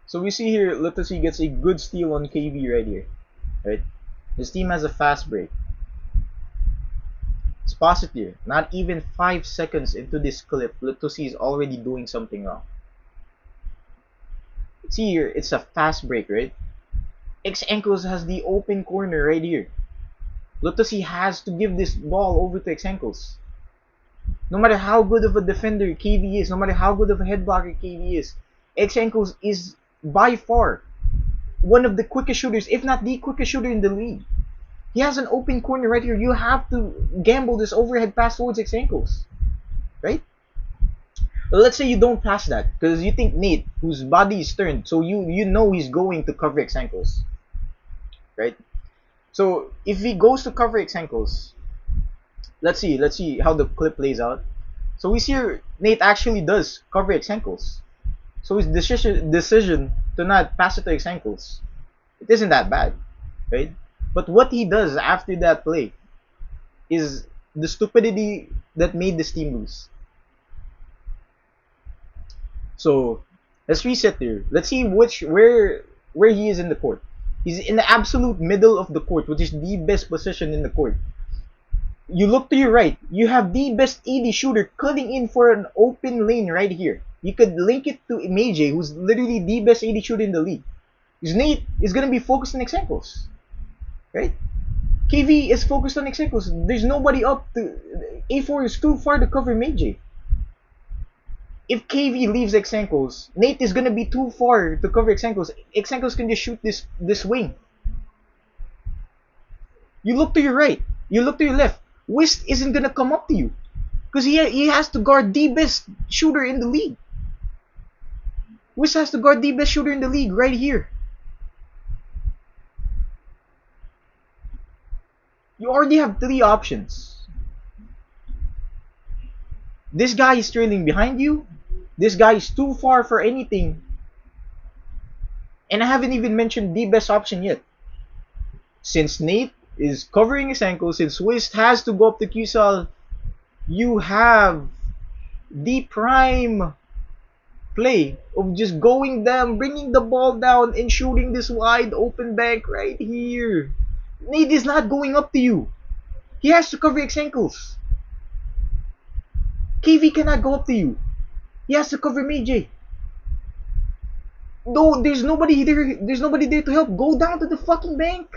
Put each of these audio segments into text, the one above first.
So we see here, Latosi gets a good steal on KV right here. Right? His team has a fast break. It's positive. Not even 5 seconds into this clip, Latosi is already doing something wrong. See here, it's a fast break, right? X Ankles has the open corner right here. Latosi has to give this ball over to X Ankles. No matter how good of a defender KV is, no matter how good of a head blocker KV is, X Ankles is by far one of the quickest shooters, if not the quickest shooter in the league. He has an open corner right here. You have to gamble this overhead pass towards X Ankles, right? Well, let's say you don't pass that because you think Nate, whose body is turned, so you know he's going to cover X Ankles, right? So if he goes to cover X Ankles, let's see how the clip plays out. So we see here, Nate actually does cover X Ankles. So his decision to not pass it to X Ankles, it isn't that bad, right? But what he does after that play is the stupidity that made this team lose. So let's reset there. Let's see where he is in the court. He's in the absolute middle of the court, which is the best position in the court. You look to your right, you have the best AD shooter cutting in for an open lane right here. You could link it to Meije, who's literally the best AD shooter in the league. Because Nate is gonna be focused on X Ankles, right? KV is focused on X Ankles. There's nobody up to A4 is too far to cover Meije. If KV leaves X Ankles, Nate is gonna be too far to cover X Ankles. X Ankles can just shoot this wing. You look to your right. You look to your left. Wist isn't gonna come up to you because he has to guard the best shooter in the league. Wist has to guard the best shooter in the league right here. You already have 3 options. This guy is trailing behind you. This guy is too far for anything. And I haven't even mentioned the best option yet. Since Nate is covering his ankle, since Wist has to go up to QSL, you have the prime play of just going down, bringing the ball down, and shooting this wide open bank right here. Nate is not going up to you. He has to cover X ankles. KV cannot go up to you. He has to cover Meije. No, there's nobody there. There's nobody there to help. Go down to the fucking bank.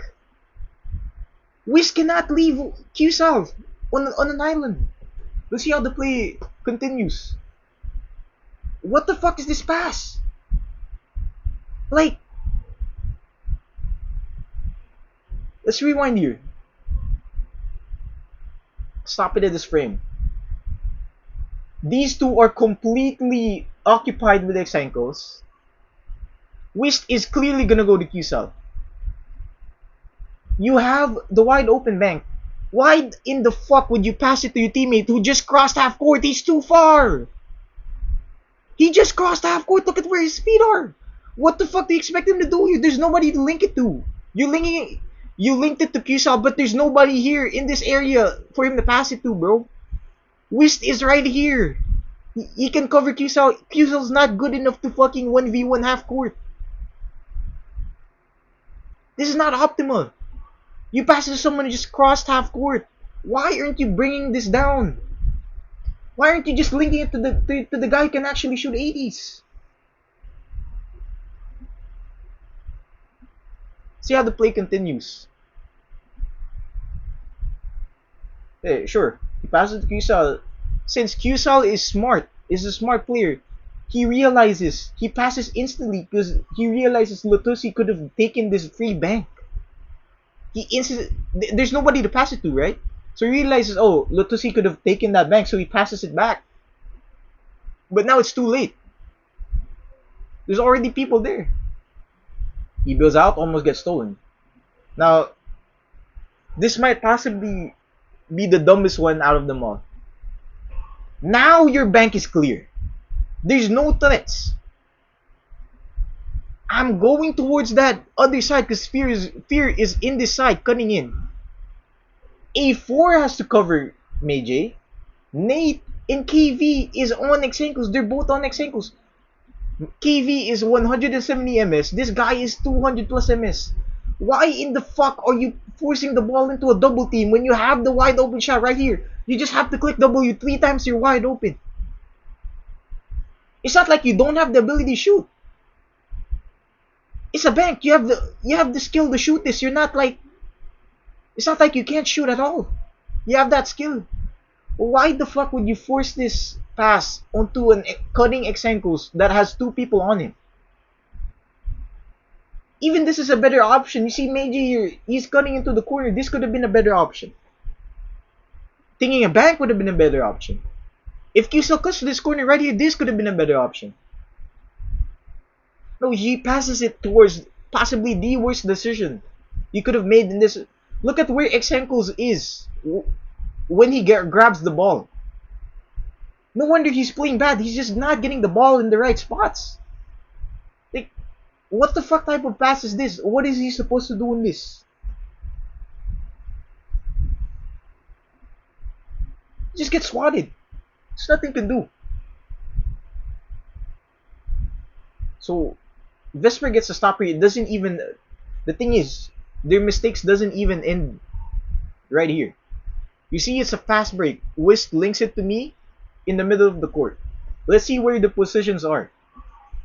Wiz cannot leave Q South on an island. Let's see how the play continues. What the fuck is this pass? Like, let's rewind here. Stop it at this frame. These two are completely occupied with X ankles. Wist is clearly gonna go to Q South. You have the wide open bank. Why in the fuck would you pass it to your teammate who just crossed half court? He's too far. He just crossed half court. Look at where his feet are. What the fuck do you expect him to do? There's nobody to link it to. You linked it to QSL, but there's nobody here in this area for him to pass it to, bro. Wist is right here. He can cover QSL. QSL's not good enough to fucking 1v1 half court. This is not optimal. You pass it to someone who just crossed half court. Why aren't you bringing this down? Why aren't you just linking it to the guy who can actually shoot 80s? See how the play continues. Hey, sure. He passes to QSL. Since QSL is smart, is a smart player, he realizes, he passes instantly because he realizes Latosi could have taken this free bank. There's nobody to pass it to, right? So he realizes, oh, Latosi could have taken that bank, so he passes it back. But now it's too late. There's already people there. He builds out, almost gets stolen. Now, this might possibly be the dumbest one out of them all. Now your bank is clear. There's no threats. I'm going towards that other side because Fear is in this side, cutting in. A4 has to cover Meije. Nate and KV is on X ankles. They're both on X ankles. KV is 170 ms. This guy is 200 plus ms. Why in the fuck are you forcing the ball into a double team when you have the wide open shot right here? You just have to click W 3 times, you're wide open. It's not like you don't have the ability to shoot. It's a bank. You have the skill to shoot this. You're not like, it's not like you can't shoot at all. You have that skill. Why the fuck would you force this pass onto an cutting Exenkos that has two people on him? Even this is a better option. You see Meiji here, he's cutting into the corner. This could have been a better option. Thinking a bank would have been a better option. If Kyusel cuts to this corner right here, this could have been a better option. No, he passes it towards possibly the worst decision you could have made in this. Look at where Exenkos is when he grabs the ball. No wonder he's playing bad. He's just not getting the ball in the right spots. Like, what the fuck type of pass is this? What is he supposed to do in this? Just get swatted. There's nothing to do. So, Vesper gets a stopper. It doesn't even. The thing is, their mistakes doesn't even end right here. You see, it's a fast break. Whisk links it to me in the middle of the court. Let's see where the positions are.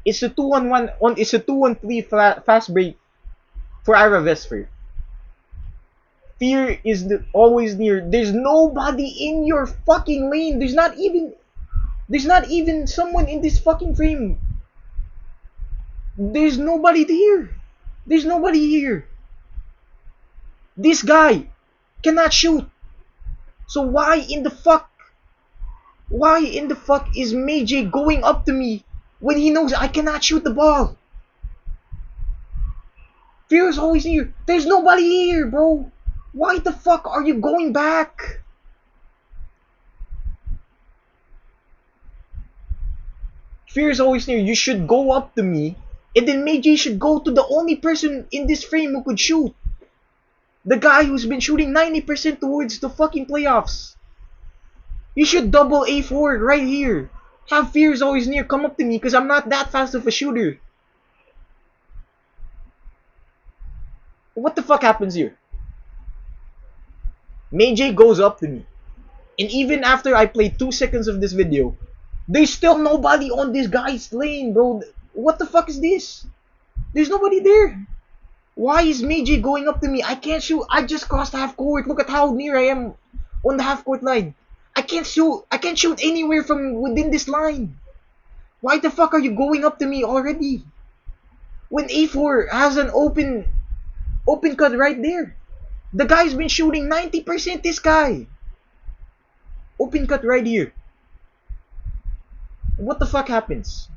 It's a 2-on-1 on. It's a 2-on-3 fast break for Ira Vesper. Fear is always near. There's nobody in your fucking lane. There's not even someone in this fucking frame. There's nobody here. There's nobody here. This guy cannot shoot. So why in the fuck is Meiji going up to me when he knows I cannot shoot the ball? Fear is always here. There's nobody here, bro. Why the fuck are you going back? Fear is always near. You should go up to me, and then Meiji should go to the only person in this frame who could shoot. The guy who's been shooting 90% towards the fucking playoffs. You should double A4 right here. Have Fear is always near come up to me because I'm not that fast of a shooter. What the fuck happens here? Meiji goes up to me. And even after I play 2 seconds of this video, there's still nobody on this guy's lane, bro. What the fuck is this? There's nobody there. Why is Meiji going up to me? I can't shoot. I just crossed half court. Look at how near I am on the half court line. I can't shoot. I can't shoot anywhere from within this line. Why the fuck are you going up to me already? When A4 has an open cut right there. The guy's been shooting 90%, this guy. Open cut right here. What the fuck happens?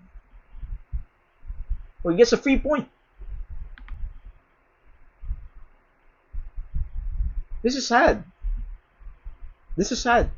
Well, he gets a free point. This is sad. This is sad.